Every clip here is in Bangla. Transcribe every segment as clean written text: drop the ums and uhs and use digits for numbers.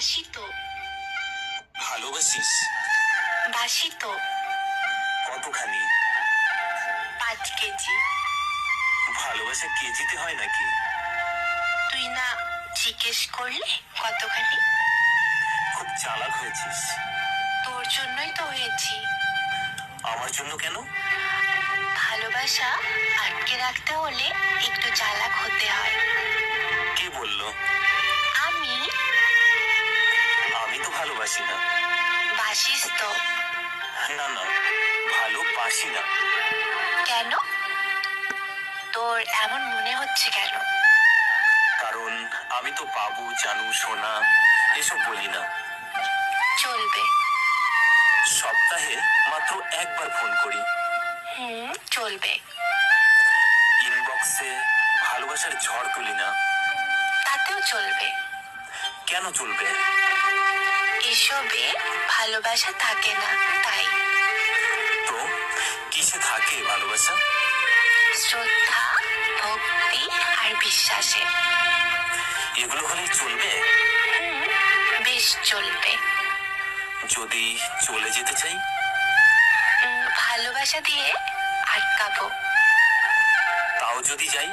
বাসি তো। ভালোবাসিস? বাসি তো। কতখানি? 5 কেজি। ভালোবাসা কেজিতে হয় নাকি? তুই না জিজ্ঞেস করলে কতখানি? খুব চালাক হয়েছিস। তোর জন্যই তো হয়েছি। আমার জন্য কেন? ভালোবাসা আটকে রাখতে হলে একটু চালাক হতে হয়। কে বলল? আমি। আমি তো ভালোবাসি না। বাসিস তো। না না, ভালোবাসি না। কেন? তোর এমন মনে হচ্ছে কেন? কারণ আমি তো বাবু, জানু, সোনা এসব বলি না। চলবে। সপ্তাহে মাত্র একবার ফোন করি। চলবে। ইনবক্সে ভালোবাসার ঝড় তুলি না। তাতেও চলবে। কেন চলবে? এসবে ভালোবাসা থাকে না, তাই। তো কিসে থাকে ভালোবাসা? শ্রদ্ধা, ভক্তি আর বিশ্বাসে। এগুলো হলেই চলবে? বেশ চলবে। যদি চলে যেতে চাই? ভালোবাসা দিয়ে আটকাবো। তাও যদি যাই?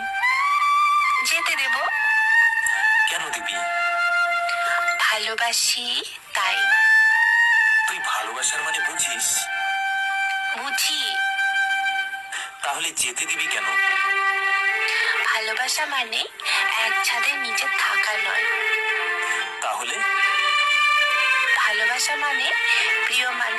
যেতে দেব। কেন দিবি? ভালোবাসি তাই। তুই ভালোবাসার মানে বুঝিস? বুঝি। তাহলে যেতে দিবি কেন? ভালোবাসা মানে এক ছাদের নিচে থাকা নয়। তাহলে? ভালোবাসা মানে প্রিয় মানুষ